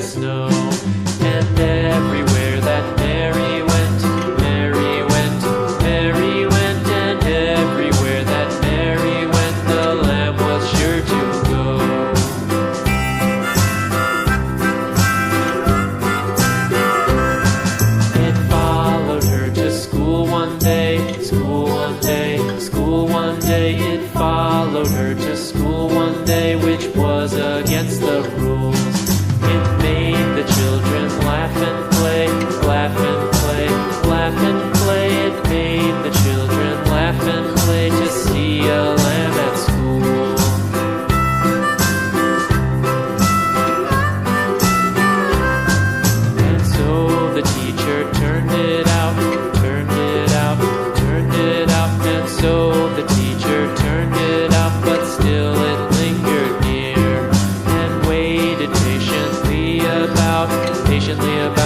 snow. And everywhere that Mary went, Mary went, Mary went, and everywhere that Mary went, the lamb was sure to go. It followed her to school one day, school one day, school one day. It followed her to school one day, which was against the rules. It made the children laugh and play, laugh and play, laugh and play. It made the children laugh and play to see a lamb at school. And so the teacher turned it out, turned it out, turned it out. And so the teacher turned it out, but still it lingered near and waited patiently about